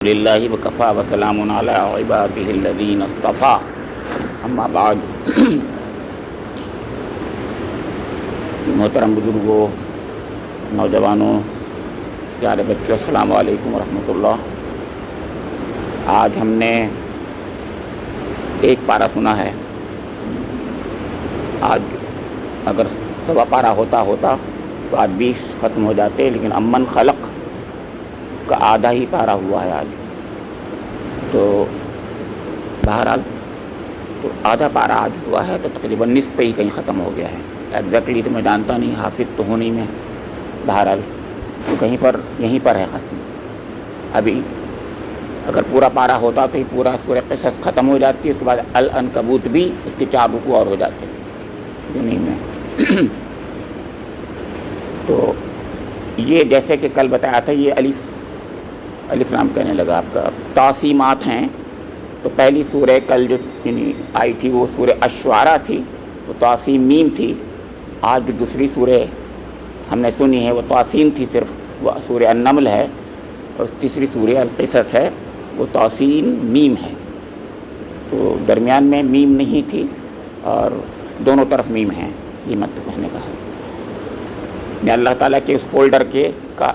للہ وکفا وسلام علی عبادہ الذین اصطفیٰ اما بعد۔ محترم بزرگوں، نوجوانوں، پیارے بچوں، السلام علیکم ورحمۃ اللہ۔ آج ہم نے ایک پارہ سنا ہے۔ آج اگر سوا پارہ ہوتا تو آج 20 ختم ہو جاتے، لیکن امن خلق کا آدھا ہی پارہ ہوا ہے آج۔ تو بہرحال تو آدھا پارہ آج ہوا ہے، تو تقریباً نصف پہ ہی کہیں ختم ہو گیا ہے۔ ایگزیکٹلی تو میں جانتا نہیں، حافظ تو ہوں نہیں میں، بہرحال تو کہیں پر یہیں پر ہے ختم۔ ابھی اگر پورا پارہ ہوتا تو ہی پورا سورہ قصص ختم ہو جاتی، اس کے بعد العنکبوت بھی اس کے 4 رکوع اور ہو جاتے جو نہیں میں۔ تو یہ جیسے کہ کل بتایا تھا، یہ الف لام کہنے لگا آپ کا تقسیمات ہیں۔ تو پہلی سورہ کل جو آئی تھی وہ سورہ الشعراء تھی، وہ تقسیم میم تھی۔ آج جو دوسری سورہ ہم نے سنی ہے وہ تقسیم تھی، صرف وہ سورہ النمل ہے، اور تیسری سورہ القصص ہے، وہ تقسیم میم ہے۔ تو درمیان میں میم نہیں تھی اور دونوں طرف میم ہیں، یہ مطلب کہنے کا ہے۔ یہ اللہ تعالیٰ کے اس فولڈر کا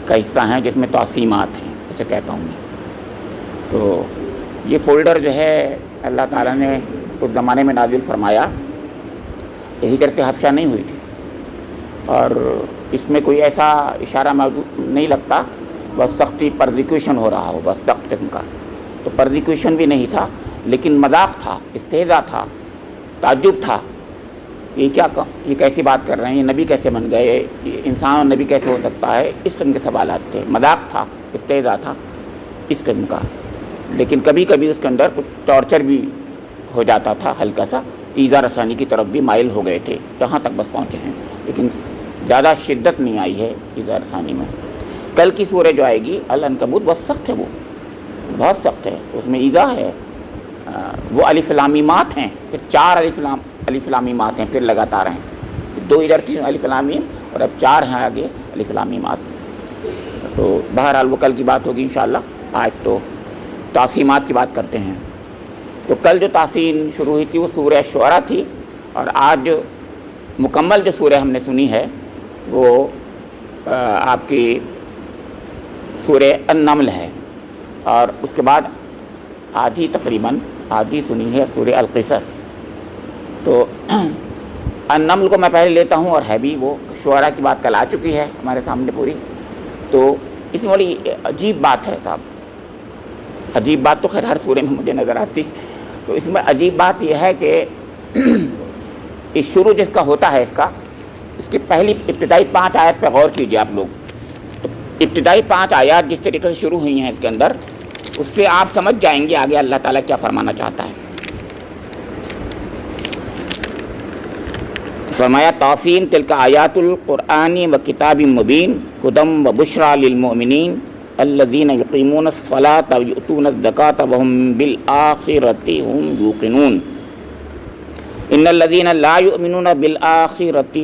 حصہ ہیں جس میں تقسیمات ہیں، اسے کہتا ہوں میں۔ تو یہ فولڈر جو ہے اللہ تعالیٰ نے اس زمانے میں نازل فرمایا، یہ ہجرت حبشہ نہیں ہوئی تھی، اور اس میں کوئی ایسا اشارہ موجود نہیں لگتا بس سختی پرزیکیوشن ہو رہا ہو، بس سخت قسم کا۔ تو پرزیکیوشن بھی نہیں تھا، لیکن مذاق تھا، استہزاء تھا، تعجب تھا۔ یہ کیسی بات کر رہے ہیں، یہ نبی کیسے بن گئے، یہ انسان اور نبی کیسے ہو سکتا ہے، اس قسم کے سوالات تھے، مذاق تھا، استہزاء تھا اس قسم کا۔ لیکن کبھی کبھی اس کے اندر کچھ ٹارچر بھی ہو جاتا تھا، ہلکا سا ایذا رسانی کی طرف بھی مائل ہو گئے تھے، یہاں تک بس پہنچے ہیں، لیکن زیادہ شدت نہیں آئی ہے ایذا رسانی میں۔ کل کی سورہ جو آئے گی العنکبوت، بہت سخت ہے، وہ بہت سخت ہے، اس میں ایذا ہے، وہ الف لام میمات ہیں، پھر 4 الف لام میمات ہیں، پھر لگاتار ہیں، 2 ادھر 3 الف لام میم، اور اب 4 ہیں آگے الف لام میمات۔ تو بہرحال وہ کل کی بات ہوگی انشاءاللہ۔ آج تو تقسیمات کی بات کرتے ہیں۔ تو کل جو تقسیم شروع ہوئی تھی وہ سورہ شعراء تھی، اور آج مکمل جو سورہ ہم نے سنی ہے وہ آپ کی سورہ النمل ہے، اور اس کے بعد تقریباً آدھی سنی ہے سورہ القصص۔ تو النمل کو میں پہلے لیتا ہوں، اور ہے بھی وہ شعراء کی بات کل آ چکی ہے ہمارے سامنے پوری۔ تو اس میں بڑی عجیب بات ہے صاحب، عجیب بات تو خیر ہر سورے میں مجھے نظر آتی، تو اس میں عجیب بات یہ ہے کہ اس شروع جس کا ہوتا ہے اس کی پہلی ابتدائی 5 آیت پہ غور کیجیے آپ لوگ۔ تو ابتدائی 5 آیات جس طریقے سے شروع ہوئی ہیں اس کے اندر، اس سے آپ سمجھ جائیں گے آگے اللہ تعالیٰ کیا فرمانا چاہتا ہے۔ فرمایا تقسیم تلک آیات القرآن و کتاب مبین ہدی و بشریٰ للمؤمنین الذین یقیمون الصلاۃ ویؤتون الزکاۃ وہم بالآخرۃ ہم یوقنون ان الذین لا یؤمنون بالآخرۃ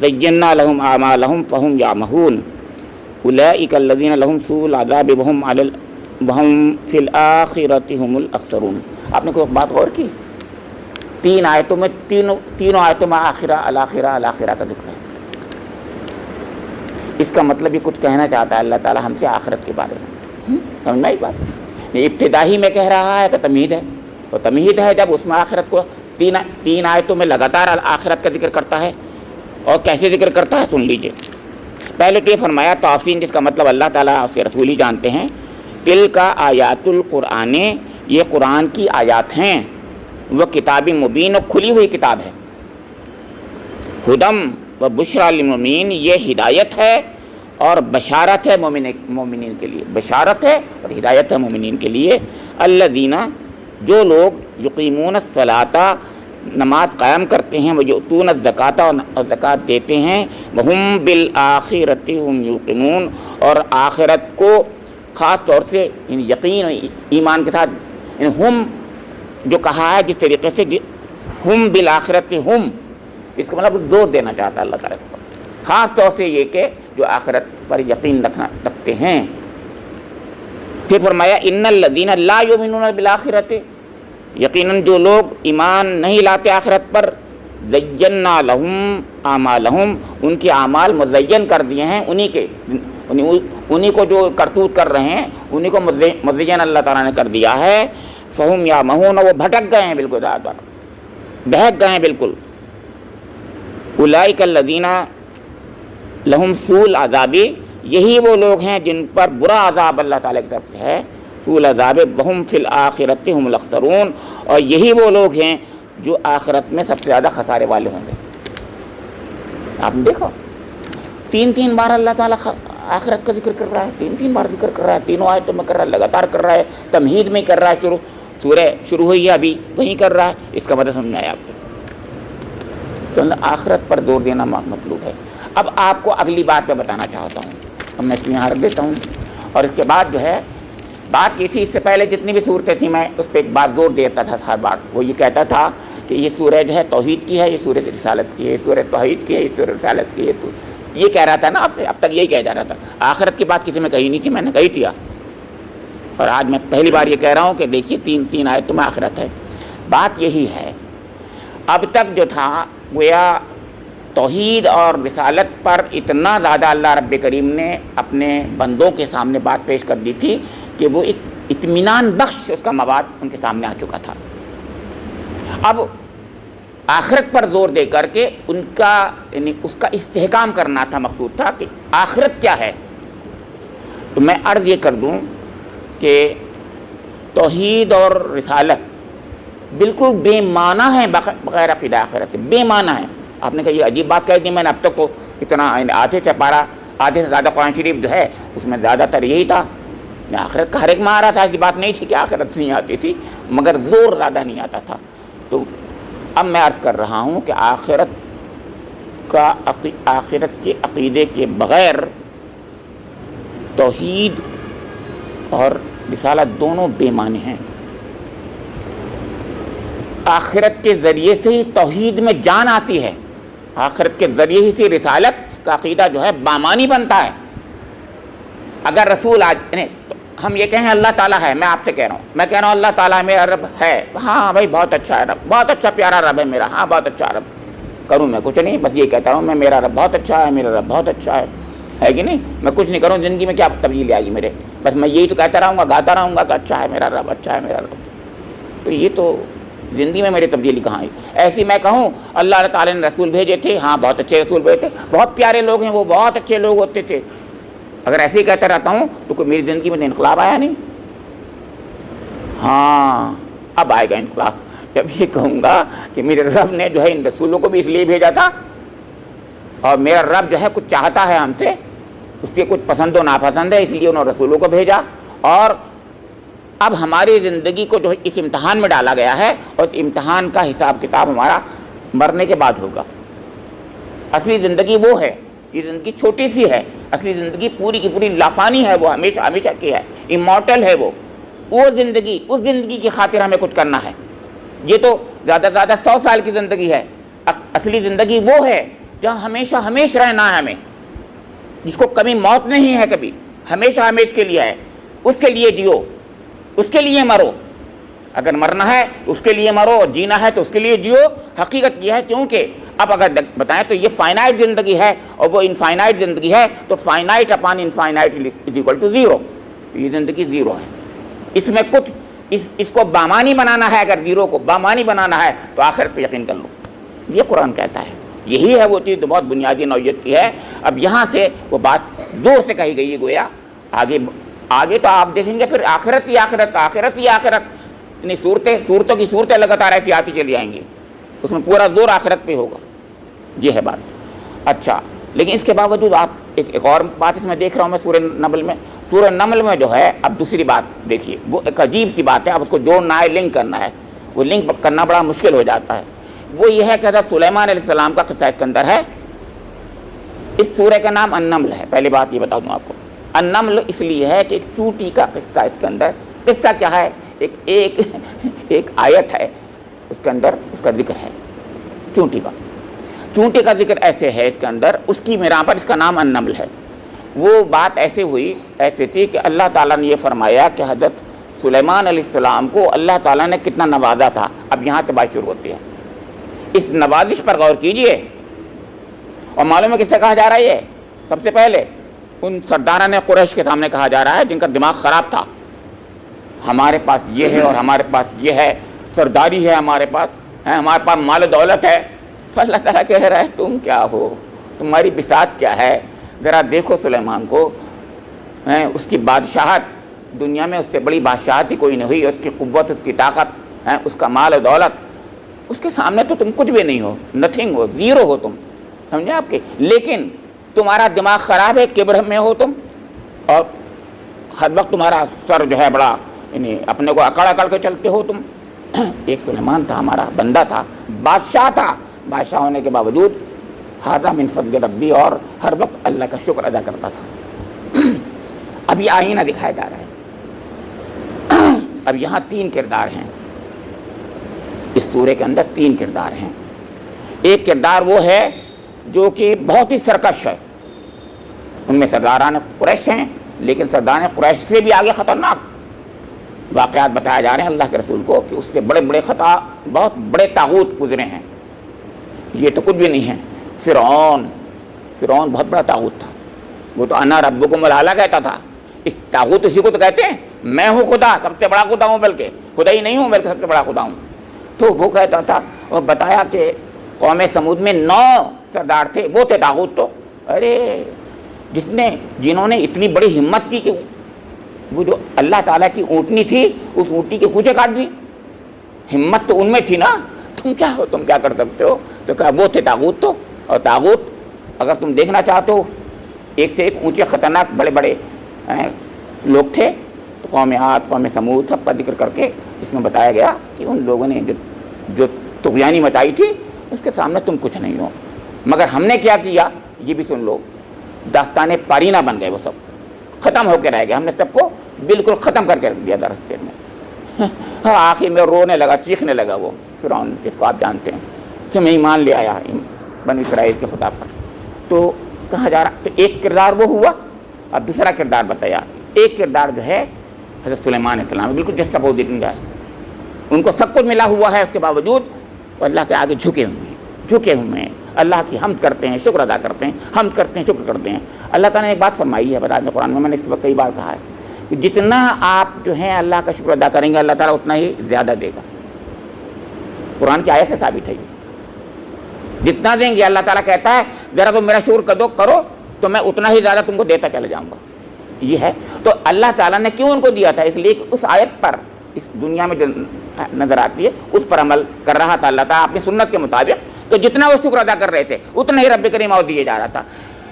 زینا لہم اعمالہم فہم یعمہون اولئک الذین لہم سوء العذاب وہم فی الآخرۃ ہم الاخسرون۔ آپ نے کوئی بات غور کی؟ 3 آیتوں میں تینوں آیتوں میں آخرہ الاخرہ کا ذکر ہے۔ اس کا مطلب یہ کچھ کہنا چاہتا ہے اللہ تعالیٰ ہم سے آخرت کے بارے میں، سمجھ آئی بات؟ یہ ابتدائی میں کہہ رہا ہے تو تمہید ہے، اور تمہید ہے جب اس میں آخرت کو 3 آیتوں میں لگاتار آخرت کا ذکر کرتا ہے۔ اور کیسے ذکر کرتا ہے سن لیجئے۔ پہلے تو یہ فرمایا تقسیم، جس کا مطلب اللہ تعالیٰ اس کے رسول ہی جانتے ہیں۔ تلک آیات القرآن، یہ قرآن کی آیات ہیں، وہ کتاب مبین، اور کھلی ہوئی کتاب ہے۔ ہدی و بشریٰ للمؤمنین، یہ ہدایت ہے اور بشارت ہے مومنین کے لیے، بشارت ہے اور ہدایت ہے مومنین کے لیے۔ الذین، جو لوگ یقیمون الصلاۃ، نماز قائم کرتے ہیں، ویؤتون الزکاۃ، اور زکوٰۃ دیتے ہیں، وہم بالآخرۃ ہم یوقنون، اور آخرت کو خاص طور سے یقین ایمان کے ساتھ، ہم جو کہا ہے جس طریقے سے ہم بالآخرۃ ہم، اس کا مطلب زور دینا چاہتا ہے اللہ تعالیٰ کو، خاص طور سے یہ کہ جو آخرت پر یقین رکھتے ہیں۔ پھر فرمایا ان الذین لا یؤمنون بالآخرۃ، یقیناً جو لوگ ایمان نہیں لاتے آخرت پر، زینا لہم اعمالہم، ان کے اعمال مزین کر دیے ہیں، انہی کو جو کرتوت کر رہے ہیں انہی کو مزین اللہ تعالیٰ نے کر دیا ہے، فہم یامہون، وہ بھٹک گئے ہیں بالکل، بہک گئے ہیں بالکل، اولئک الذین لہم سوء العذاب، یہی وہ لوگ ہیں جن پر برا عذاب اللہ تعالیٰ کی طرف سے ہے، سوء العذاب وہم فی الآخرۃ ہم الاخسرون، اور یہی وہ لوگ ہیں جو آخرت میں سب سے زیادہ خسارے والے ہوں گے۔ آپ نے دیکھو 3 بار اللہ تعالیٰ آخرت کا ذکر کر رہا ہے، 3 بار ذکر کر رہا ہے، تینوں آیتوں میں کر رہا ہے، لگاتار کر رہا ہے، تمہید میں کر رہا ہے، سورہ شروع ہوئی ہے ابھی وہیں کر رہا ہے، اس کا مطلب سمجھ میں آیا آپ کو؟ تو آخرت پر زور دینا مطلوب ہے۔ اب آپ کو اگلی بات میں بتانا چاہتا ہوں، اب میں اس کو یہاں رکھ دیتا ہوں، اور اس کے بعد جو ہے بات یہ تھی، اس سے پہلے جتنی بھی صورتیں تھیں میں اس پہ ایک بات زور دیتا تھا ہر بار، وہ یہ کہتا تھا کہ یہ سورہ جو ہے توحید کی ہے، یہ سورہ رسالت کی ہے، یہ سورہ توحید کی ہے، یہ سورہ رسالت کی ہے، تو یہ کہہ رہا تھا نا آپ سے، اب تک یہی کہہ جا رہا تھا، آخرت کی بات کسی میں کہی نہیں تھی، میں نے کہی تھی، اور آج میں پہلی بار یہ کہہ رہا ہوں کہ دیکھیے 3 آیتوں میں آخرت ہے۔ بات یہی ہے، اب تک جو تھا گویا توحید اور رسالت پر اتنا زیادہ اللہ رب کریم نے اپنے بندوں کے سامنے بات پیش کر دی تھی کہ وہ ایک اطمینان بخش اس کا مواد ان کے سامنے آ چکا تھا۔ اب آخرت پر زور دے کر کے ان کا یعنی اس کا استحکام کرنا تھا، مقصود تھا کہ آخرت کیا ہے۔ تو میں عرض یہ کر دوں کہ توحید اور رسالت بالکل بے معنی ہے بغیر عقیدہ آخرت، بے معنی ہے۔ آپ نے کہا یہ عجیب بات کہہ دی، میں نے اب تک کو اتنا آدھے سے زیادہ قرآن شریف جو ہے اس میں زیادہ تر یہی تھا، آخرت کا ہر ایک میں آ رہا تھا، ایسی بات نہیں تھی کہ آخرت نہیں آتی تھی، مگر زور زیادہ نہیں آتا تھا۔ تو اب میں عرض کر رہا ہوں کہ آخرت کے عقیدے کے بغیر توحید اور رسالت دونوں بے معنی ہیں۔ آخرت کے ذریعے سے ہی توحید میں جان آتی ہے، آخرت کے ذریعے ہی سے رسالت کا عقیدہ جو ہے بامانی بنتا ہے۔ اگر رسول ہم یہ کہیں اللہ تعالیٰ ہے، میں آپ سے کہہ رہا ہوں، میں کہہ رہا ہوں اللہ تعالیٰ ہے، میرا رب ہے، ہاں بھائی بہت اچھا ہے رب، بہت اچھا پیارا رب ہے میرا، ہاں بہت اچھا رب، کروں میں کچھ نہیں، بس یہ کہتا ہوں میں میرا رب بہت اچھا ہے، میرا رب بہت اچھا ہے کہ نہیں؟ میں کچھ نہیں کروں، زندگی میں کیا تبدیلی آئی میرے، بس میں یہی تو کہتا رہوں گا، گاتا رہوں گا کہ اچھا ہے میرا رب، اچھا ہے میرا رب، تو یہ تو زندگی میں میری تبدیلی کہاں آئی؟ ایسی میں کہوں اللہ تعالیٰ نے رسول بھیجے تھے، ہاں بہت اچھے رسول بھیجے تھے، بہت پیارے لوگ ہیں وہ، بہت اچھے لوگ ہوتے تھے، اگر ایسے ہی کہتا رہتا ہوں تو کوئی میری زندگی میں تو انقلاب آیا نہیں؟ ہاں اب آئے گا انقلاب، جب یہ کہوں گا کہ میرے رب نے جو ہے ان رسولوں کو بھی اس لیے بھیجا تھا، اور میرا رب جو ہے کچھ چاہتا ہے ہم سے، اس کے کچھ پسند و ناپسند ہے، اس لیے انہوں نے رسولوں کو بھیجا، اور اب ہماری زندگی کو جو اس امتحان میں ڈالا گیا ہے، اور اس امتحان کا حساب کتاب ہمارا مرنے کے بعد ہوگا۔ اصلی زندگی وہ ہے، یہ زندگی چھوٹی سی ہے، اصلی زندگی پوری کی پوری لافانی ہے، وہ ہمیشہ ہمیشہ کی ہے، امورٹل ہے وہ زندگی، اس زندگی کی خاطر ہمیں کچھ کرنا ہے۔ یہ تو زیادہ سے زیادہ 100 سال کی زندگی ہے، اصلی زندگی وہ ہے جہاں ہمیشہ ہمیشہ رہنا ہے ہمیں، جس کو کبھی موت نہیں ہے، کبھی ہمیشہ ہمیشہ کے لیے ہے، اس کے لیے جیو، اس کے لیے مرو، اگر مرنا ہے تو اس کے لیے مرو، اور جینا ہے تو اس کے لیے جیو۔ حقیقت یہ ہے، کیونکہ اب اگر بتائیں تو یہ فائنائٹ زندگی ہے اور وہ انفائنائٹ زندگی ہے، تو finite upon infinite is equal to 0، یہ زندگی 0 ہے۔ اس میں کچھ اس کو بامانی بنانا ہے، اگر 0 کو بامانی بنانا ہے تو آخرت پہ یقین کر لو، یہ قرآن کہتا ہے، یہی ہے وہ چیز جو بہت بنیادی نوعیت کی ہے۔ اب یہاں سے وہ بات زور سے کہی گئی ہے، گویا آگے تو آپ دیکھیں گے پھر آخرت ہی آخرت، آخرت ہی آخرت، یعنی صورتوں کی صورتیں لگاتار ایسی آتی چلی آئیں گی، اس میں پورا زور آخرت پہ ہوگا، یہ ہے بات۔ اچھا، لیکن اس کے باوجود آپ ایک اور بات اس میں دیکھ رہا ہوں میں سورہ نمل میں جو ہے اب دوسری بات دیکھیے، وہ ایک عجیب سی بات ہے، اب اس کو جوڑنا ہے، لنک کرنا ہے، وہ لنک کرنا بڑا مشکل ہو جاتا ہے۔ وہ یہ ہے کہ حضرت سلیمان علیہ السلام کا قصہ اس کے اندر ہے۔ اس سورہ کا نام النمل ہے، پہلی بات یہ بتا دوں آپ کو، النمل اس لیے ہے کہ ایک چونٹی کا قصہ اس کے اندر۔ قصہ کیا ہے؟ ایک آیت ہے اس کے اندر، اس کا ذکر ہے چونٹی کا ذکر ایسے ہے اس کے اندر، اس کی بنا پر اس کا نام النمل ہے۔ وہ بات ایسے تھی کہ اللہ تعالیٰ نے یہ فرمایا کہ حضرت سلیمان علیہ السلام کو اللہ تعالیٰ نے کتنا نوازا تھا. اب یہاں سے بات شروع ہوتی ہے. اس نوازش پر غور کیجئے. اور معلوم ہے کس سے کہا جا رہا ہے؟ یہ سب سے پہلے ان سرداران قریش کے سامنے کہا جا رہا ہے جن کا دماغ خراب تھا. ہمارے پاس یہ ہے اور ہمارے پاس یہ ہے، سرداری ہے ہمارے پاس مال و دولت ہے. تو اللہ تعالیٰ کہہ رہا ہے تم کیا ہو، تمہاری بساط کیا ہے. ذرا دیکھو سلیمان کو، اس کی بادشاہت، دنیا میں اس سے بڑی بادشاہت ہی کوئی نہیں ہوئی. اس کی قوت، اس کی طاقت، اس کا مال و دولت، اس کے سامنے تو تم کچھ بھی نہیں ہو، نتھنگ ہو، زیرو ہو تم. سمجھے آپ کے؟ لیکن تمہارا دماغ خراب ہے، کبر میں ہو تم، اور ہر وقت تمہارا سر جو ہے بڑا، یعنی اپنے کو اکڑ کے چلتے ہو تم. ایک سلیمان تھا، ہمارا بندہ تھا، بادشاہ تھا. بادشاہ ہونے کے باوجود ھذا من فضل ربی، اور ہر وقت اللہ کا شکر ادا کرتا تھا. اب یہ آئینہ دکھایا جا رہا ہے. اب یہاں 3 کردار ہیں اس سورے کے اندر. 3 کردار ہیں. ایک کردار وہ ہے جو کہ بہت ہی سرکش ہے. ان میں سرداران قریش ہیں، لیکن سرداران قریش سے بھی آگے خطرناک واقعات بتائے جا رہے ہیں اللہ کے رسول کو کہ اس سے بڑے بڑے خطا، بہت بڑے طاغوت گزرے ہیں. یہ تو کچھ بھی نہیں ہے. فرعون بہت بڑا طاغوت تھا. وہ تو انا ربکم الاعلی کہتا تھا. اس طاغوت اسی کو تو کہتے ہیں، میں ہوں خدا، سب سے بڑا خدا ہوں، بلکہ خدا ہی نہیں ہوں بلکہ سب سے بڑا خدا ہوں. تو وہ کہتا تھا، اور بتایا کہ قوم سمود میں 9 سردار تھے، وہ تھے طاغوت. تو ارے جنہوں نے اتنی بڑی ہمت کی کہ وہ جو اللہ تعالیٰ کی اونٹنی تھی، اس اونٹنی کے کوچے کاٹ دی. ہمت تو ان میں تھی نا. تم کیا کر سکتے ہو؟ تو کہا وہ تھے طاغوت. تو اور طاغوت اگر تم دیکھنا چاہتے ہو، ایک سے ایک اونچے خطرناک بڑے بڑے لوگ تھے. تو قوم عاد، قوم سمود، سب کا ذکر کر کے اس میں بتایا گیا کہ ان لوگوں نے جو طغیانی مچائی تھی، اس کے سامنے تم کچھ نہیں ہو. مگر ہم نے کیا کیا یہ بھی سن لو. داستان پارینہ بن گئے، وہ سب ختم ہو کے رہ گئے. ہم نے سب کو بالکل ختم کر کے رکھ دیا درستے میں. آخر میں رونے لگا، چیخنے لگا وہ فرعون، جس کو آپ جانتے ہیں کہ میں ایمان لے آیا بنی اسرائیل کے خدا پر. تو کہا جا رہا، تو ایک کردار وہ ہوا. اب دوسرا کردار بتایا. ایک کردار جو ہے حضرت سلیمان علیہ السلام، بالکل جس کا اپوزٹ ہے. ان کو سب کچھ ملا ہوا ہے، اس کے باوجود وہ اللہ کے آگے جھکے ہوئے ہیں. اللہ کی حمد کرتے ہیں، شکر ادا کرتے ہیں، حمد کرتے ہیں، شکر کرتے ہیں. اللہ تعالیٰ نے ایک بات فرمائی ہے، بتا دیں قرآن میں نے اس وقت کئی بار کہا ہے کہ جتنا آپ جو ہیں اللہ کا شکر ادا کریں گے، اللہ تعالیٰ اتنا ہی زیادہ دے گا. قرآن کی آیت سے ثابت ہے. جتنا دیں گے، اللہ تعالیٰ کہتا ہے ذرا تم میرا شکر کرو تو میں اتنا ہی زیادہ تم کو دیتا چلا جاؤں گا. یہ ہے. تو اللہ تعالیٰ نے کیوں ان کو دیا تھا؟ اس لیے کہ اس آیت پر، اس دنیا میں جو نظر آتی ہے اس پر عمل کر رہا تھا اللہ تعالیٰ اپنی سنت کے مطابق. تو جتنا وہ شکر ادا کر رہے تھے اتنا ہی رب کریم اور دیے جا رہا تھا.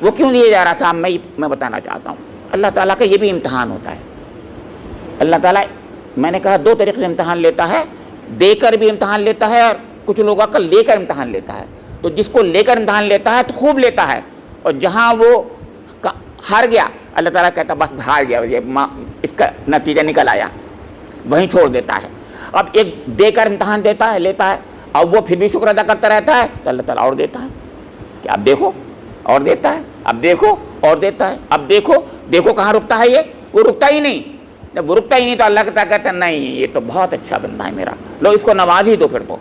وہ کیوں دیے جا رہا تھا میں بتانا چاہتا ہوں. اللہ تعالیٰ کا یہ بھی امتحان ہوتا ہے. اللہ تعالیٰ، میں نے کہا 2 طریقے سے امتحان لیتا ہے. دے کر بھی امتحان لیتا ہے، اور کچھ لوگوں کا لے کر امتحان لیتا ہے. تو جس کو لے کر امتحان لیتا ہے تو خوب لیتا ہے، اور جہاں وہ ہار گیا اللہ تعالیٰ کہتا بس ہار گیا، اس کا نتیجہ نکل آیا، وہیں چھوڑ دیتا ہے. اب ایک دے کر امتحان لیتا ہے، اب وہ پھر بھی شکر ادا کرتا رہتا ہے تو اللہ تعالیٰ اور دیتا ہے کہ اب دیکھو اور دیتا ہے، اب دیکھو اور دیتا ہے، اب دیکھو کہاں رکتا ہے. یہ وہ رکتا ہی نہیں. جب وہ رکتا ہی نہیں تو اللہ کہتا ہے نہیں یہ تو بہت اچھا بندہ ہے میرا، لو اس کو نواز ہی دو. پھر تو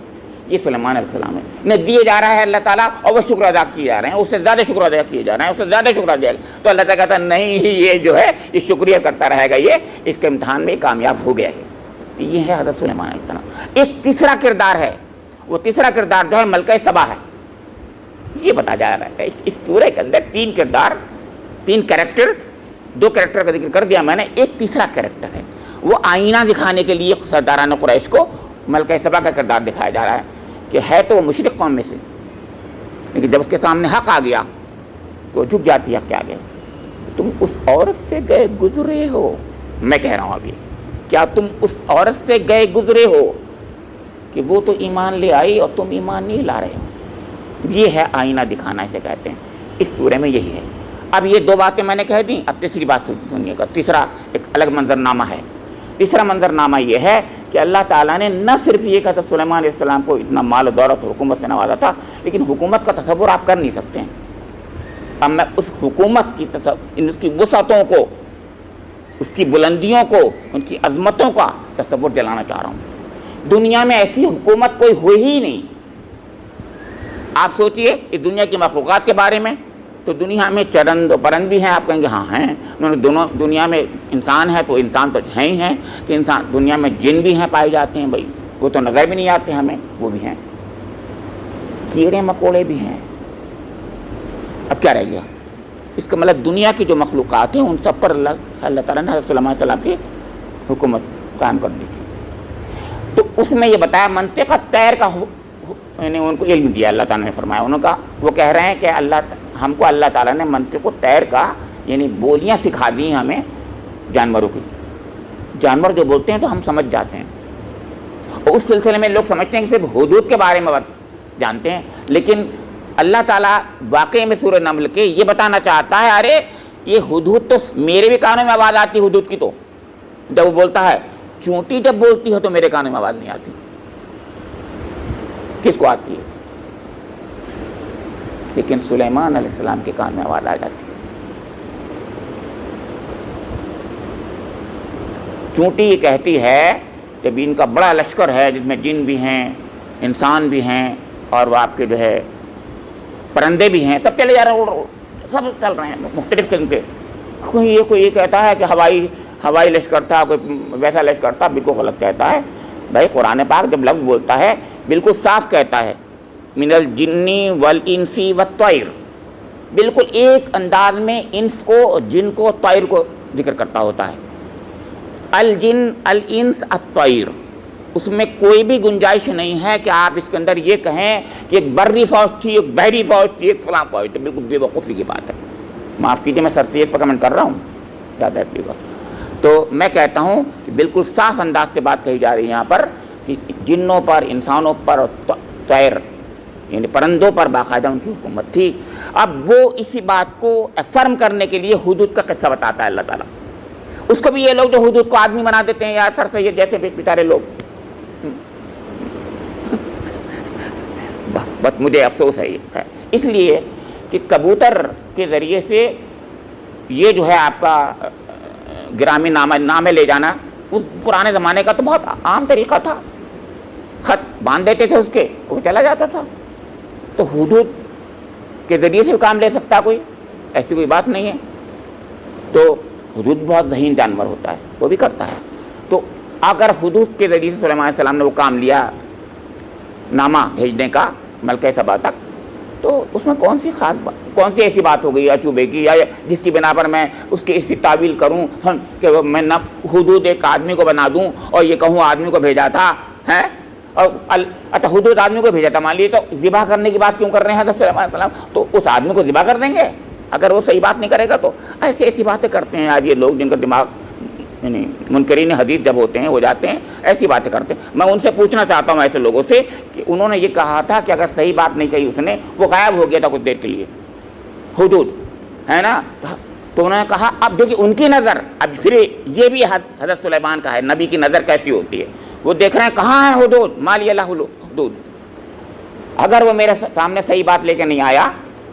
یہ سلیمان علیہ السلام ہے، انہیں دیے جا رہا ہے اللہ تعالیٰ، اور وہ شکر ادا کیے جا رہے ہیں، اس سے زیادہ شکر ادا کیے جا رہے ہیں، اس سے زیادہ شکر ادا. تو اللہ تعالیٰ کہتا ہے نہیں یہ جو ہے یہ شکریہ کرتا رہے گا، یہ اس کے امتحان میں کامیاب ہو گیا ہے. یہ ہے حضرت سلیمان علیہ السلام. ایک تیسرا کردار ہے. وہ تیسرا کردار جو ہے ملکہ سبا ہے. یہ بتا جا رہا ہے اس سورہ کے اندر 3 کردار، 3 کریکٹرز. 2 کریکٹر کا ذکر کر دیا میں نے، ایک تیسرا کریکٹر ہے. وہ آئینہ دکھانے کے لیے سرداران قریش کو ملکہ سبا کا کردار دکھایا جا رہا ہے کہ ہے تو وہ مشرک قوم میں سے، لیکن جب اس کے سامنے حق آ گیا تو جھک جاتی ہے. کیا گئے تم اس عورت سے گئے گزرے ہو. میں کہہ رہا ہوں ابھی، کیا تم اس عورت سے گئے گزرے ہو کہ وہ تو ایمان لے آئی اور تم ایمان نہیں لا رہے ہو. یہ ہے آئینہ دکھانا، اسے کہتے ہیں. اس سورے میں یہی ہے. اب یہ 2 باتیں میں نے کہہ دیں. اب تیسری بات سنیے گا. تیسرا ایک الگ منظرنامہ ہے. تیسرا منظرنامہ یہ ہے کہ اللہ تعالیٰ نے نہ صرف یہ کہا سلیمان علیہ السلام کو اتنا مال و دولت اور حکومت سے نوازا تھا، لیکن حکومت کا تصور آپ کر نہیں سکتے ہیں. اب میں اس حکومت کی اس کی وسعتوں کو، اس کی بلندیوں کو، ان کی عظمتوں کا تصور دلانا چاہ رہا ہوں۔ دنیا میں ایسی حکومت کوئی ہوئی ہی نہیں۔ آپ سوچئے اس دنیا کی مخلوقات کے بارے میں، تو دنیا میں چرند و پرند بھی ہیں، آپ کہیں گے ہاں ہیں، دونوں دنیا میں انسان ہے تو انسان تو ہیں ہی ہیں، کہ انسان دنیا میں جن بھی ہیں پائے جاتے ہیں، بھائی وہ تو نظر بھی نہیں آتے ہمیں، وہ بھی ہیں، کیڑے مکوڑے بھی ہیں۔ اب کیا رہ گیا؟ اس کا مطلب دنیا کی جو مخلوقات ہیں ان سب پر اللہ تعالیٰ نے حضرت سلیمان علیہ السلام کی حکومت قائم کر دی تھی۔ تو اس میں یہ بتایا منطق طیر کا یعنی ان کو علم دیا اللہ تعالیٰ نے، فرمایا انہوں کا، وہ کہہ رہے ہیں کہ ہم کو اللہ تعالیٰ نے منطق طیر کا یعنی بولیاں سکھا دی ہمیں جانوروں کی۔ جانور جو بولتے ہیں تو ہم سمجھ جاتے ہیں، اور اس سلسلے میں لوگ سمجھتے ہیں کہ صرف حدود کے بارے میں جانتے ہیں، لیکن اللہ تعالیٰ واقعی میں سورہ نمل کے یہ بتانا چاہتا ہے ارے یہ حدود تو میرے بھی کانوں میں آواز آتی ہے، حدود کی تو جب وہ بولتا ہے چونٹی جب بولتی ہے تو میرے کانوں میں آواز نہیں آتی، کس کو آتی ہے؟ لیکن سلیمان علیہ السلام کے کان میں آواز آ جاتی ہے۔ چونٹی یہ کہتی ہے جب ان کا بڑا لشکر ہے جس میں جن بھی ہیں، انسان بھی ہیں، اور وہ آپ کے جو ہے پرندے بھی ہیں، سب چلے جا رہے ہیں، سب چل رہے ہیں مختلف قسم کے۔ کوئی یہ کہتا ہے کہ ہوائی لشکر تھا، کوئی ویسا لشکر تھا، بالکل غلط کہتا ہے۔ بھائی قرآن پاک جب لفظ بولتا ہے بالکل صاف کہتا ہے من الجنی والانسی والطیر، بالکل ایک انداز میں انس کو، جن کو، طیر کو ذکر کرتا ہوتا ہے۔ الجن الانس الطیر، اس میں کوئی بھی گنجائش نہیں ہے کہ آپ اس کے اندر یہ کہیں کہ ایک بری فوج تھی، ایک بحری فوج تھی، ایک فلاں فوج تھی، بالکل بے وقوفی کی بات ہے۔ معاف کیجیے میں سرسید پر کمنٹ کر رہا ہوں، زیادہ تو میں کہتا ہوں کہ بالکل صاف انداز سے بات کہی جا رہی ہے یہاں پر کہ جنوں پر، انسانوں پر اور طیر یعنی پرندوں پر باقاعدہ ان کی حکومت تھی۔ اب وہ اسی بات کو افرم کرنے کے لیے حدود کا قصہ بتاتا ہے اللہ تعالیٰ۔ اس کو بھی یہ لوگ جو حدود کو آدمی بنا دیتے ہیں یار، سر سید جیسے بیچارے لوگ، بس مجھے افسوس ہے یہ، اس لیے کہ کبوتر کے ذریعے سے یہ جو ہے آپ کا گرامی نامے لے جانا اس پرانے زمانے کا تو بہت عام طریقہ تھا، خط باندھ دیتے تھے اس کے، وہ چلا جاتا تھا۔ تو حدود کے ذریعے سے بھی کام لے سکتا کوئی، ایسی کوئی بات نہیں ہے۔ تو حدود بہت ذہین جانور ہوتا ہے، وہ بھی کرتا ہے۔ تو اگر حدود کے ذریعے سے سلیمان علیہ السلام نے وہ کام لیا نامہ بھیجنے کا ملکہ سبا تک، تو اس میں کون سی ایسی بات ہو گئی اچوبے کی، یا جس کی بنا پر میں اس کی ایسی تعویل کروں کہ میں نہ حدود ایک آدمی کو بنا دوں اور یہ کہوں آدمی کو بھیجا تھا ہے، اور اچھا حدود آدمی کو بھیجا تھا مان لیے، تو ذبح کرنے کی بات کیوں کر رہے ہیں حضرت سلیمان علیہ السلام؟ تو اس آدمی کو ذبح کر دیں گے اگر وہ صحیح بات نہیں کرے گا۔ تو ایسی باتیں کرتے ہیں آج یہ لوگ جن کا دماغ یعنی منکرین حدیث جب ہوتے ہیں ہو جاتے ہیں، ایسی باتیں کرتے ہیں۔ میں ان سے پوچھنا چاہتا ہوں ایسے لوگوں سے کہ انہوں نے یہ کہا تھا کہ اگر صحیح بات نہیں کہی اس نے، وہ غائب ہو گیا تھا کچھ دیر کے لیے، حدود ہے نا، تو انہوں نے کہا اب دیکھیے ان کی نظر، اب پھر یہ بھی حضرت سلیمان کا ہے، نبی کی نظر کیسی ہوتی ہے، وہ دیکھ رہے ہیں کہاں ہے حدود، مالی اللہ حدود، اگر وہ میرے سامنے صحیح بات لے کے نہیں آیا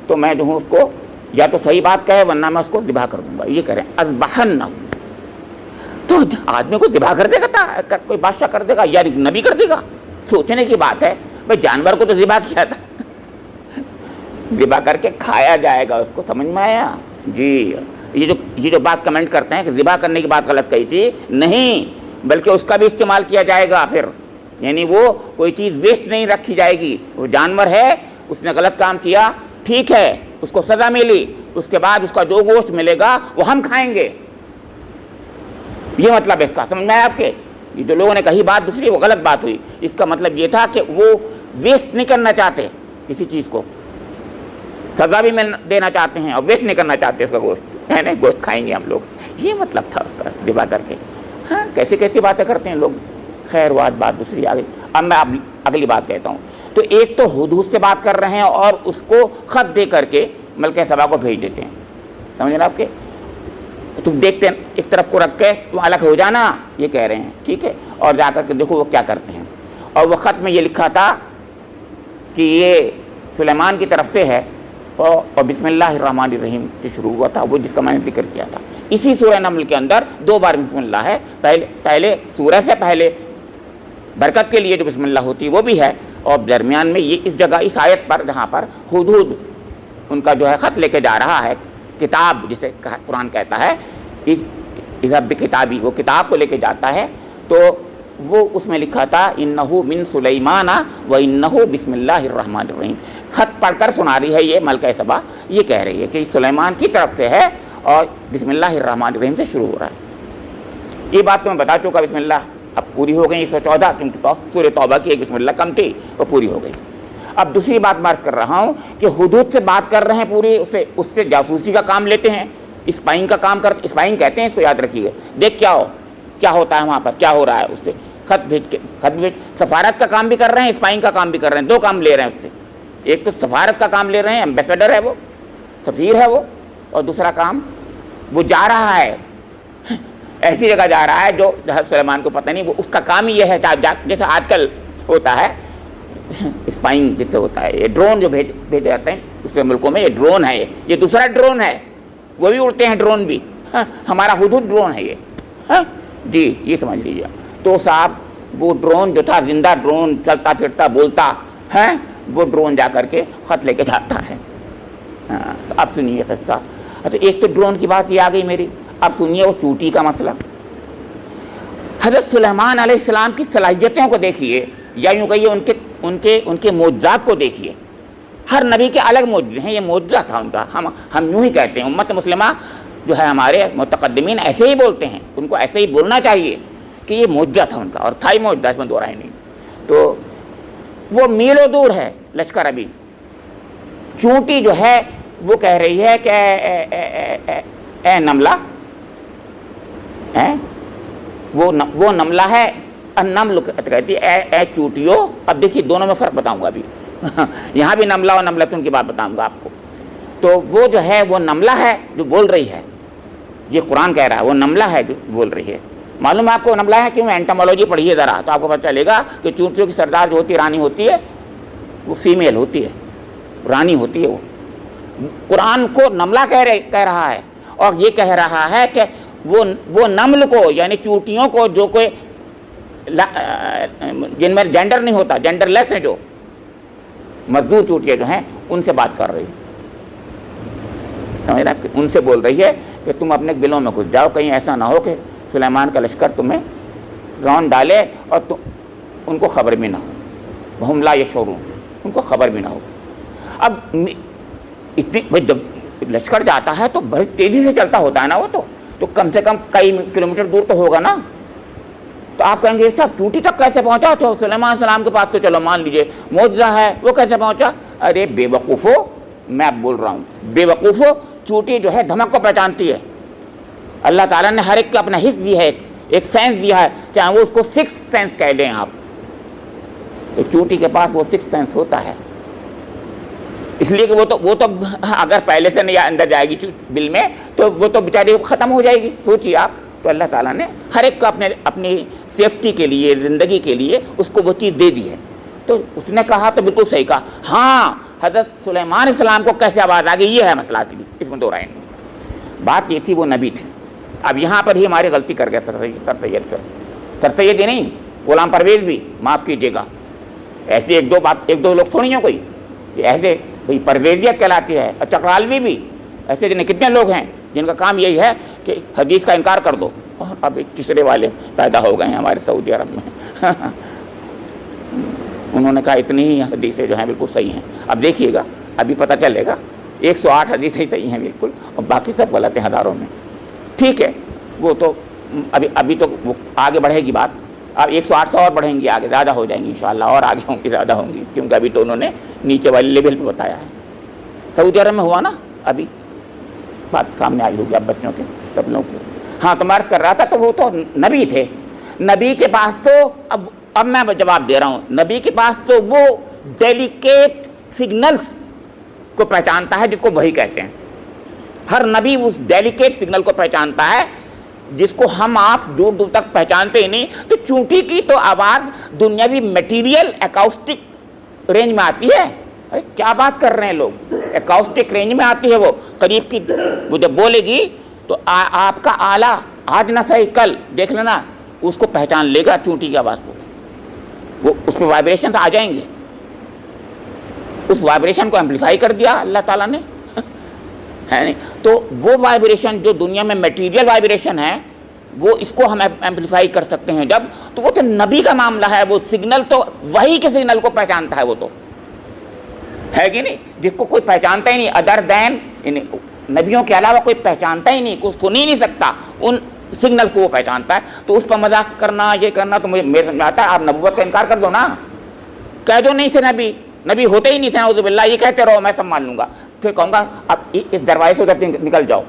تو میں جو ہوں اس کو یا تو صحیح بات کہے ورنہ میں اس کو ذبح کر دوں گا۔ یہ کہہ رہے ہیں اذبحنہ، تو آدمی کو ذبح کر دے گا، کوئی بادشاہ کر دے گا یا نبی کر دے گا؟ سوچنے کی بات ہے بھائی، جانور کو تو ذبح کیا تھا، ذبح کر کے کھایا جائے گا، اس کو سمجھ میں آیا؟ جی یہ جو بات کمنٹ کرتے ہیں کہ ذبح کرنے کی بات غلط کہی تھی، نہیں بلکہ اس کا بھی استعمال کیا جائے گا پھر، یعنی وہ کوئی چیز ویسٹ نہیں رکھی جائے گی۔ وہ جانور ہے، اس نے غلط کام کیا، ٹھیک ہے، اس کو سزا ملی، اس کے بعد اس کا جو گوشت ملے گا وہ ہم کھائیں گے، یہ مطلب ہے اس کا، سمجھ میں آیا آپ کے؟ یہ جو لوگوں نے کہی بات دوسری وہ غلط بات ہوئی، اس کا مطلب یہ تھا کہ وہ ویسٹ نہیں کرنا چاہتے کسی چیز کو، سزا بھی میں دینا چاہتے ہیں اور ویسٹ نہیں کرنا چاہتے اس کا گوشت، ہے نا، گوشت کھائیں گے ہم لوگ، یہ مطلب تھا اس کا ذبح کر کے۔ ہاں کیسی باتیں کرتے ہیں لوگ، خیر بات دوسری آ گئی۔ اب میں اگلی بات کہتا ہوں۔ تو ایک تو حدود سے بات کر رہے ہیں اور اس کو خط دے کر کے ملکہ سبا کو بھیج دیتے ہیں، سمجھ نا آپ کے، تم دیکھتے ہیں ایک طرف کو رکھ کے تم الگ ہو جانا، یہ کہہ رہے ہیں، ٹھیک ہے، اور جا کر کے دیکھو وہ کیا کرتے ہیں۔ اور وہ خط میں یہ لکھا تھا کہ یہ سلیمان کی طرف سے ہے، اور بسم اللہ الرحمن الرحیم سے شروع ہوا تھا، وہ جس کا میں نے ذکر کیا تھا. اسی سورہ نمل کے اندر 2 بار بسم اللہ ہے. پہلے سورہ سے پہلے برکت کے لیے جو بسم اللہ ہوتی ہے وہ بھی ہے، اور درمیان میں یہ اس جگہ اس آیت پر جہاں پر حدود ان کا جو ہے خط لے کے جا رہا ہے، کتاب جسے قرآن کہتا ہے، اذهب بکتابی، وہ کتاب کو لے کے جاتا ہے، تو وہ اس میں لکھا تھا انہو من سلیمان و انہو بسم اللہ الرحمن الرحیم. خط پڑھ کر سنا رہی ہے یہ ملکہ سبا، یہ کہہ رہی ہے کہ سلیمان کی طرف سے ہے اور بسم اللہ الرحمن الرحیم سے شروع ہو رہا ہے. یہ بات تو میں بتا چکا، بسم اللہ اب پوری ہو گئی 114، کیونکہ سورہ توبہ کی ایک بسم اللہ کم تھی، وہ پوری ہو گئی. اب دوسری بات میں عرض کر رہا ہوں کہ حدود سے بات کر رہے ہیں پوری، اس سے جاسوسی کا کام لیتے ہیں، اسپائنگ کا کام کرتے، اسپائنگ کہتے ہیں اس کو، یاد رکھیے. دیکھ کیا ہوتا ہے وہاں پر، کیا ہو رہا ہے، اس سے خط بھیج سفارت کا کام بھی کر رہے ہیں، اسپائنگ کا کام بھی کر رہے ہیں. 2 کام لے رہے ہیں اس سے. ایک تو سفارت کا کام لے رہے ہیں، ایمبیسڈر ہے وہ، سفیر ہے وہ، اور دوسرا کام وہ جا رہا ہے ایسی جگہ جا رہا ہے جو حضرت سلیمان کو پتہ نہیں، وہ اس کا کام ہی یہ ہے. جیسے آج کل ہوتا ہے اسپائنگ جس سے ہوتا ہے، یہ ڈرون جو بھیجے جاتے ہیں دوسرے ملکوں میں، یہ ڈرون ہے، یہ دوسرا ڈرون ہے، وہ بھی اڑتے ہیں ڈرون بھی. ہمارا حدود ڈرون ہے یہ. جی یہ سمجھ لیجیے. تو صاحب وہ ڈرون جو تھا، زندہ ڈرون، چلتا پھرتا بولتا ہے، وہ ڈرون جا کر کے خط لے کے جاتا ہے. تو اب سنیے قصہ. اچھا ایک تو ڈرون کی بات یہ آ گئی میری، اب سنیے وہ چوٹی کا مسئلہ. حضرت سلیمان علیہ السلام کی صلاحیتوں کو دیکھیے، یا یوں کہیے ان کے معجزات کو دیکھیے. ہر نبی کے الگ معجزے ہیں، یہ معجزہ تھا ان کا. ہم یوں ہی کہتے ہیں، امت مسلمہ جو ہے ہمارے متقدمین ایسے ہی بولتے ہیں، ان کو ایسے ہی بولنا چاہیے کہ یہ معجزہ تھا ان کا، اور تھا ہی معجزہ، اس میں دو رائے نہیں. تو وہ میلوں دور ہے لشکر. ابھی چونٹی جو ہے وہ کہہ رہی ہے کہ اے نملہ، وہ نملہ ہے، النمل کہتی ہے اے چوٹیو. اب دیکھیے دونوں میں فرق بتاؤں گا ابھی. یہاں بھی نملہ اور نملتن کی بات بتاؤں گا آپ کو. تو وہ جو ہے وہ نملہ ہے جو بول رہی ہے، یہ قرآن کہہ رہا ہے وہ نملہ ہے جو بول رہی ہے. معلوم ہے آپ کو نملہ ہے کیوں؟ اینٹامولوجی پڑھیے ذرا تو آپ کو پتہ چلے گا کہ چونٹیوں کی سردار جو ہوتی ہے، رانی ہوتی ہے، وہ فیمیل ہوتی ہے، رانی ہوتی ہے. وہ قرآن کو نملہ کہہ رہا ہے، اور یہ کہہ رہا ہے کہ وہ نمل کو، یعنی چونٹیوں کو جو کوئی جن میں جینڈر نہیں ہوتا، جینڈر لیس ہیں، جو مزدور چونٹیاں جو ہیں، ان سے بات کر رہی ہے. سمجھ رہے ہیں؟ ان سے بول رہی ہے کہ تم اپنے بلوں میں گھس جاؤ، کہیں ایسا نہ ہو کہ سلیمان کا لشکر تمہیں رون ڈالے اور ان کو خبر بھی نہ ہو. ہم لا یشعرون، ان کو خبر بھی نہ ہو. اب اتنی جب لشکر جاتا ہے تو بڑی تیزی سے چلتا ہوتا ہے نا، وہ تو کم سے کم کئی کلومیٹر دور تو ہوگا نا. تو آپ کہیں گے اچھا چوٹی تک کیسے پہنچا؟ تو سلیمان السلام کے پاس تو چلو مان لیجئے معجزہ ہے، وہ کیسے پہنچا؟ ارے بے وقوفو، میں اب بول رہا ہوں بے وقوفو، چوٹی جو ہے دھمک کو پہچانتی ہے. اللہ تعالیٰ نے ہر ایک کو اپنا حص دیا ہے، ایک سینس دیا ہے، چاہے وہ اس کو 6 سینس کہہ لیں آپ. تو چوٹی کے پاس وہ 6 سینس ہوتا ہے، اس لیے کہ وہ تو اگر پہلے سے نہیں اندر جائے گی بل میں تو وہ تو بیچاری ختم ہو جائے گی. سوچیے آپ. تو اللہ تعالیٰ نے ہر ایک کو اپنی سیفٹی کے لیے، زندگی کے لیے اس کو وہ چیز دے دی ہے. تو اس نے کہا تو بالکل صحیح کہا. ہاں حضرت سلیمان علیہ السلام کو کیسے آواز آ گئی، یہ ہے مسئلہ اصلی، اس میں دو رائے نہیں. بات یہ تھی وہ نبی تھے. اب یہاں پر ہی ہماری غلطی کر گیا سر سید ہی نہیں، غلام پرویز بھی، معاف کیجیے گا. ایسے ایک دو لوگ تھوڑی ہیں کوئی، ایسے بھئی پرویزیت کہلاتی ہے. اور چکرالوی بھی ایسے کتنے لوگ ہیں جن کا کام یہی ہے کہ حدیث کا انکار کر دو. اور اب ایک تیسرے والے پیدا ہو گئے ہیں ہمارے سعودی عرب میں. انہوں نے کہا اتنی ہی حدیثیں جو ہیں بالکل صحیح ہیں. اب دیکھیے گا ابھی پتہ چلے گا 108 حدیثیں صحیح ہیں بالکل، اور باقی سب غلط ہیں ہزاروں میں. ٹھیک ہے، وہ تو ابھی تو وہ آگے بڑھے گی بات. اب 108 سے اور بڑھیں گی، آگے زیادہ ہو جائیں گی انشاءاللہ، اور آگے ہوں گی، زیادہ ہوں گی، کیونکہ ابھی تو انہوں نے نیچے والے لیول پہ بتایا ہے. سعودی عرب میں ہوا نا، ابھی بات سامنے آئی ہوگی اب بچوں کے سب لوگوں کے. ہاں تو میں عرض کر رہا تھا تو وہ تو نبی تھے. نبی کے پاس تو اب میں جواب دے رہا ہوں، نبی کے پاس تو وہ ڈیلیکیٹ سگنلز کو پہچانتا ہے جس کو وحی کہتے ہیں. ہر نبی اس ڈیلیکیٹ سگنل کو پہچانتا ہے جس کو ہم آپ دور دور تک پہچانتے ہی نہیں. تو چونٹی کی تو آواز دنیاوی میٹیریل اکاؤسٹک رینج میں آتی ہے. کیا بات کر رہے ہیں لوگ، ایکاؤسٹک رینج میں آتی ہے وہ قریب کی، وہ جب بولے گی تو آپ کا آلہ آج نہ صحیح کل دیکھ لینا اس کو پہچان لے گا چونٹی کی آواز کو، وہ اس میں وائبریشنز آ جائیں گے. اس وائبریشن کو ایمپلیفائی کر دیا اللہ تعالیٰ نے ہے نہیں. تو وہ وائبریشن جو دنیا میں میٹیریل وائبریشن ہے وہ اس کو ہم ایمپلیفائی کر سکتے ہیں جب، تو وہ تو نبی کا معاملہ ہے، وہ سگنل تو وہی کے سگنل کو پہچانتا ہے، وہ تو ہے کہ نہیں، جس کو کوئی پہچانتا ہی نہیں ادر دین، نبیوں کے علاوہ کوئی پہچانتا ہی نہیں، کوئی سن ہی نہیں سکتا ان سگنل کو وہ پہچانتا ہے. تو اس پر مذاق کرنا یہ کرنا تو میرے سمجھ آتا ہے. آپ نبوت کا انکار کر دو نا، کہہ دو نہیں سے نبی ہوتے ہی نہیں تھے، نعوذ باللہ، یہ کہتے رہو میں سنبھال لوں گا. پھر کہوں گا اب اس دروازے سے ادھر نکل جاؤ،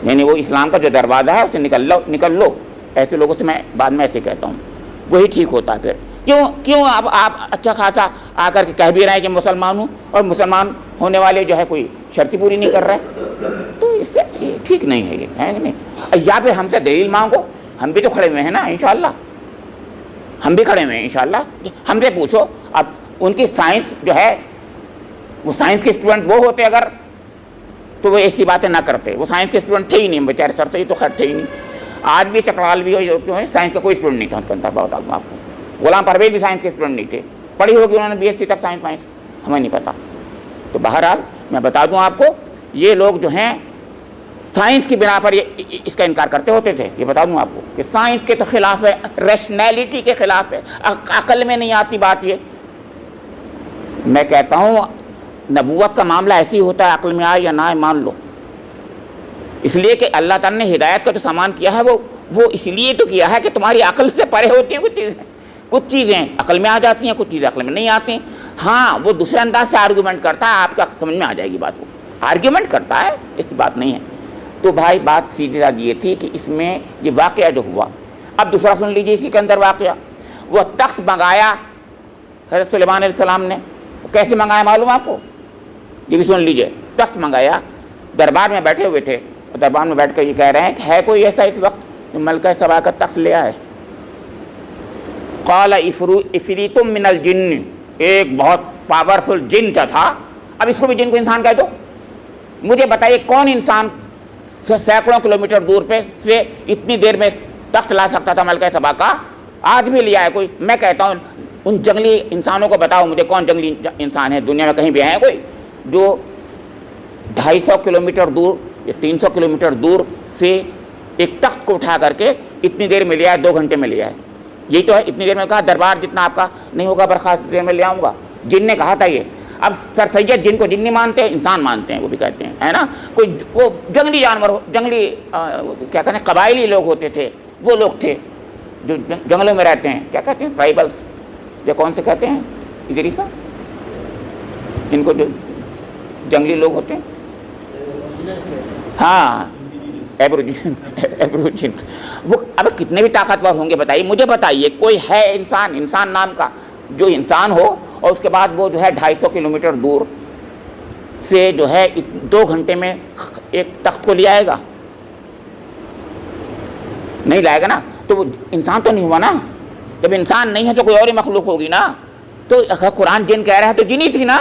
یعنی وہ اسلام کا جو دروازہ ہے اسے نکل لو. ایسے لوگوں سے میں بعد میں ایسے کہتا ہوں، وہی ٹھیک ہوتا ہے. پھر کیوں اب آپ اچھا خاصا آ کر کے کہہ بھی رہے ہیں کہ مسلمان ہوں، اور مسلمان ہونے والے جو ہے کوئی شرط پوری نہیں کر رہے، تو اس سے ٹھیک نہیں ہے یہ، ہے کہ نہیں. یا پھر ہم سے دلیل مانگو، ہم بھی تو کھڑے ہوئے ہیں نا انشاءاللہ، ہم بھی کھڑے ہوئے ہیں انشاءاللہ. ہم سے پوچھو. اب ان کی سائنس جو ہے، وہ سائنس کے اسٹوڈنٹ وہ ہوتے اگر تو وہ ایسی باتیں نہ کرتے. وہ سائنس کے اسٹوڈنٹ تھے ہی نہیں بیچارے، سر سے ہی تو خیر تھے ہی نہیں. آج بھی چکرال بھی ہو سائنس کا کوئی اسٹوڈنٹ نہیں تھا ان کے اندر. بتا دوں آپ کو، غلام پرویز بھی سائنس کے اسٹوڈنٹ نہیں تھے. پڑھی ہوگی انہوں نے BSc تک سائنس، ہمیں نہیں پتہ. تو بہرحال میں بتا دوں آپ کو، یہ لوگ جو ہیں سائنس کی بنا پر یہ اس کا انکار کرتے ہوتے تھے. یہ بتا دوں آپ کو کہ سائنس کے تو خلاف ہے، ریشنیلٹی کے خلاف ہے، عقل میں نہیں آتی بات. یہ میں کہتا ہوں نبوت کا معاملہ ایسی ہوتا ہے، عقل میں آئے یا نہ آئے مان لو. اس لیے کہ اللہ تعالیٰ نے ہدایت کا جو سامان کیا ہے وہ اس لیے تو کیا ہے کہ تمہاری عقل سے پرے ہوتی ہیں کچھ چیزیں عقل میں آ جاتی ہیں، کچھ چیزیں عقل میں نہیں آتی. ہاں وہ دوسرے انداز سے آرگومنٹ کرتا ہے، آپ کا سمجھ میں آ جائے گی بات. وہ آرگومنٹ کرتا ہے، ایسی بات نہیں ہے. تو بھائی بات سیدھی سادھی یہ تھی کہ اس میں یہ واقعہ جو ہوا. اب دوسرا سن لیجیے اسی کے اندر واقعہ. وہ تخت منگایا حضرت سلیمان علیہ السلام نے. کیسے منگایا معلوم آپ کو؟ یہ بھی سن لیجیے. تخت منگایا، دربار میں بیٹھے ہوئے تھے، دربار میں بیٹھ کر یہ کہہ رہے ہیں کہ ہے کوئی ایسا اس وقت جو ملکہ سبا کا تخت لے آئے؟ قال عفریت من الجن، ایک بہت پاورفل جن کا تھا. اب اس کو بھی جن کو انسان کہہ دو. مجھے بتائیے کون انسان سینکڑوں کلومیٹر دور پہ سے اتنی دیر میں تخت لا سکتا تھا ملکہ سبا کا؟ آج بھی لیا ہے کوئی؟ میں کہتا ہوں ان جنگلی انسانوں کو بتاؤ مجھے کون جنگلی انسان ہے دنیا میں کہیں بھی ہے کوئی جو 250 کلومیٹر دور یا 300 کلومیٹر دور سے ایک تخت کو اٹھا کر کے اتنی دیر میں لیا ہے، 2 گھنٹے میں لیا ہے؟ یہی تو ہے. اتنی دیر میں کہا دربار جتنا آپ کا نہیں ہوگا برخاست دیر میں لے آؤں گا. جن نے کہا تھا یہ. اب سر سید جن کو جن نہیں مانتے، انسان مانتے ہیں، وہ بھی کہتے ہیں ہے نا. کوئی وہ جنگلی جانور، جنگلی کیا کہتے ہیں، قبائلی لوگ ہوتے تھے، وہ لوگ تھے جو جنگلوں میں رہتے ہیں. کیا کہتے ہیں؟ ٹرائبلس یا کون سے کہتے ہیں ادریسا ان کو، جو جنگلی لوگ ہوتے ہیں. ہاں ایبروجن. وہ اب کتنے بھی طاقتور ہوں گے بتائیے، مجھے بتائیے کوئی ہے انسان نام کا جو انسان ہو اور اس کے بعد وہ جو ہے 250 کلومیٹر دور سے جو ہے 2 گھنٹے میں ایک تخت کو لے آئے گا؟ نہیں لائے گا نا. تو وہ انسان تو نہیں ہوا نا. جب انسان نہیں ہے تو کوئی اور ہی مخلوق ہوگی نا. تو قرآن جن کہہ رہا ہے تو جن ہی تھی نا.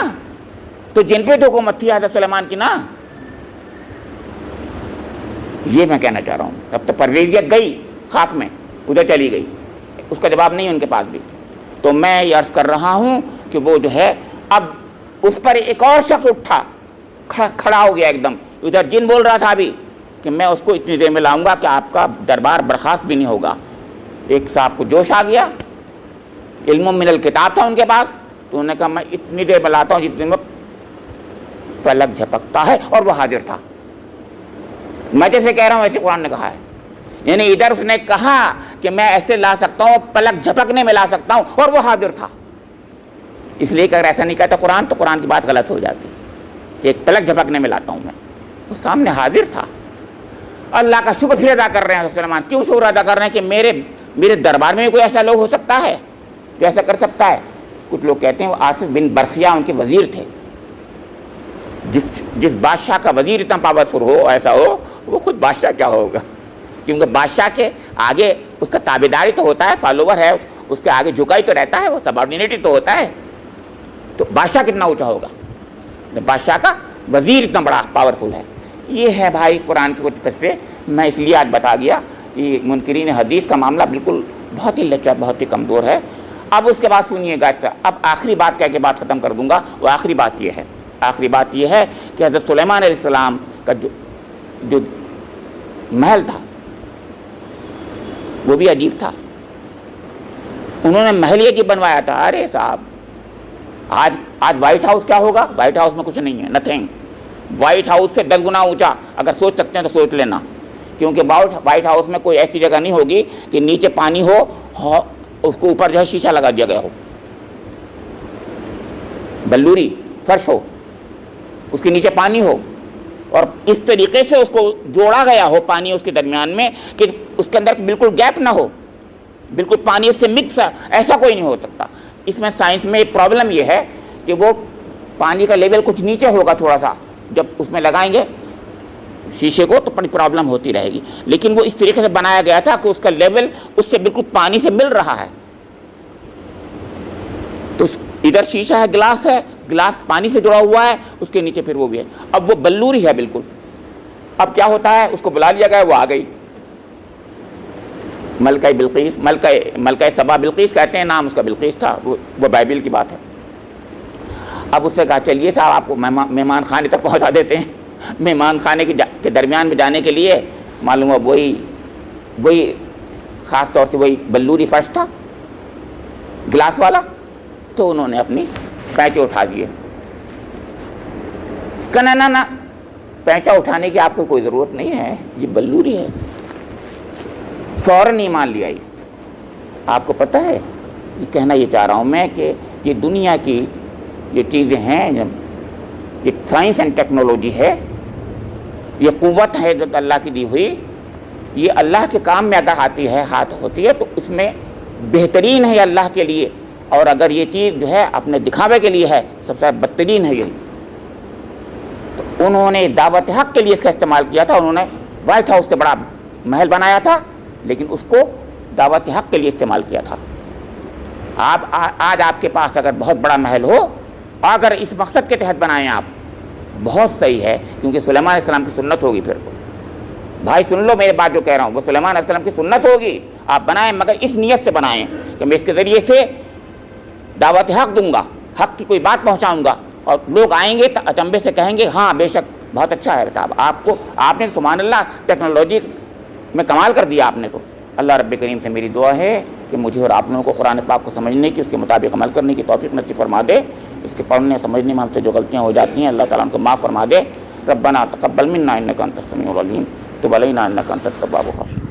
تو جن پہ تو حکومت تھی حضرت سلیمان کی نا. یہ میں کہنا چاہ رہا ہوں. اب تو پرویزیت گئی خاک میں، ادھر چلی گئی، اس کا جواب نہیں ان کے پاس بھی. تو میں یہ عرض کر رہا ہوں کہ وہ جو ہے اب اس پر ایک اور شخص اٹھا، کھڑا ہو گیا ایک دم. ادھر جن بول رہا تھا ابھی کہ میں اس کو اتنی دیر میں لاؤں گا کہ آپ کا دربار برخاست بھی نہیں ہوگا. ایک صاحب کو جوش آ گیا، علم من الکتاب تھا ان کے پاس. تو انہوں نے کہا میں اتنی دیر میں لاتا ہوں جتنے میں پلک جھپکتا ہے، اور وہ حاضر تھا. میں جیسے کہہ رہا ہوں ایسے قرآن نے کہا ہے. یعنی ادھر اس نے کہا کہ میں ایسے لا سکتا ہوں، پلک جھپکنے میں لا سکتا ہوں، اور وہ حاضر تھا. اس لیے کہ اگر ایسا نہیں کہتا قرآن تو قرآن کی بات غلط ہو جاتی کہ ایک پلک جھپکنے میں لاتا ہوں میں. وہ سامنے حاضر تھا. اللہ کا شکر پھر ادا کر رہے ہیں سلیمان. کیوں شکر ادا کر رہے ہیں کہ میرے دربار میں کوئی ایسا لوگ ہو سکتا ہے جو ایسا کر سکتا ہے. کچھ لوگ کہتے ہیں وہ آصف بن برخیہ ان کے وزیر تھے. جس بادشاہ کا وزیر اتنا پاورفل ہو، ایسا ہو، وہ خود بادشاہ کیا ہوگا. کیونکہ بادشاہ کے آگے اس کا تابعداری تو ہوتا ہے، فالوور ہے، اس کے آگے جھکا ہی تو رہتا ہے، وہ سبارڈینیٹ ہی تو ہوتا ہے. تو بادشاہ کتنا اونچا ہوگا. بادشاہ کا وزیر اتنا بڑا پاورفل ہے. یہ ہے بھائی قرآن کے کچھ قصے. میں اس لیے آج بتا گیا کہ منکرین حدیث کا معاملہ بالکل بہت ہی لچا، بہت ہی کمزور ہے. اب اس کے بعد سنیے گا، اب آخری بات کہہ کے بات ختم کر دوں گا. وہ آخری بات یہ ہے کہ حضرت سلیمان علیہ السلام کا جو محل تھا وہ بھی عجیب تھا. انہوں نے محل یہ عجیب بنوایا تھا. ارے صاحب آج وائٹ ہاؤس کیا ہوگا؟ وائٹ ہاؤس میں کچھ نہیں ہے، نتھنگ. وائٹ ہاؤس سے 10 گنا اونچا. اگر سوچ سکتے ہیں تو سوچ لینا، کیونکہ وائٹ ہاؤس میں کوئی ایسی جگہ نہیں ہوگی کہ نیچے پانی ہو، اس کو اوپر جو ہے شیشہ لگا دیا گیا ہو، بلوری فرش ہو، اس کے نیچے پانی ہو، اور اس طریقے سے اس کو جوڑا گیا ہو پانی اس کے درمیان میں کہ اس کے اندر بالکل گیپ نہ ہو، بالکل پانی اس سے مکس. ایسا کوئی نہیں ہو سکتا. اس میں سائنس میں ایک پرابلم یہ ہے کہ وہ پانی کا لیول کچھ نیچے ہوگا تھوڑا سا، جب اس میں لگائیں گے شیشے کو تو بڑی پرابلم ہوتی رہے گی. لیکن وہ اس طریقے سے بنایا گیا تھا کہ اس کا لیول اس سے بالکل پانی سے مل رہا ہے. تو ادھر شیشہ ہے، گلاس پانی سے جڑا ہوا ہے، اس کے نیچے پھر وہ بھی ہے. اب وہ بلوری ہے بالکل. اب کیا ہوتا ہے، اس کو بلا لیا گیا، وہ آ گئی ملکہ بلقیس، ملکہ سبا بلقیس کہتے ہیں، نام اس کا بلقیس تھا. وہ بائبل کی بات ہے. اب اس سے کہا چلیے صاحب آپ کو مہمان خانے تک پہنچا دیتے ہیں. مہمان خانے کے درمیان میں جانے کے لیے معلوم ہوا وہی خاص طور سے وہی بلوری فرش تھا، گلاس والا. تو انہوں نے اپنی پینچے اٹھا دیے. کہنا نہ پینچا اٹھانے کی آپ کو کوئی ضرورت نہیں ہے، یہ بلوری ہے. فوراً ایمان لیا. آپ کو پتہ ہے، یہ کہنا یہ چاہ رہا ہوں میں کہ یہ دنیا کی یہ چیزیں ہیں، یہ سائنس اینڈ ٹیکنالوجی ہے، یہ قوت ہے جو اللہ کی دی ہوئی، یہ اللہ کے کام میں اگر آتی ہے، ہاتھ ہوتی ہے، تو اس میں بہترین ہے اللہ کے لیے. اور اگر یہ چیز جو ہے اپنے دکھاوے کے لیے ہے، سب سے بدترین ہے یہی. تو انہوں نے دعوت حق کے لیے اس کا استعمال کیا تھا. انہوں نے وائٹ ہاؤس سے بڑا محل بنایا تھا، لیکن اس کو دعوت حق کے لیے استعمال کیا تھا. آج آپ کے پاس اگر بہت بڑا محل ہو، اگر اس مقصد کے تحت بنائیں آپ، بہت صحیح ہے، کیونکہ سلیمان علیہ السلام کی سنت ہوگی. پھر بھائی سن لو میرے بات جو کہہ رہا ہوں، وہ سلیمان علیہ السلام کی سنت ہوگی. آپ بنائیں، مگر اس نیت سے بنائیں کہ میں اس کے ذریعے سے دعوت حق دوں گا، حق کی کوئی بات پہنچاؤں گا، اور لوگ آئیں گے تو اچنبے سے کہیں گے ہاں بے شک بہت اچھا ہے. آپ نے سبحان اللہ ٹیکنالوجی میں کمال کر دیا آپ نے. تو اللہ رب کریم سے میری دعا ہے کہ مجھے اور آپ لوگوں کو قرآن پاک کو سمجھنے کی، اس کے مطابق عمل کرنے کی توفیق نصیب فرما دے. اس کے پڑھنے سمجھنے میں ہم سے جو غلطیاں ہو جاتی ہیں اللہ تعالیٰ ان کو معاف فرما دے. ربنا تقبل منا انک انت السمیع العلیم، تب علینا انک انت التواب الرحیم.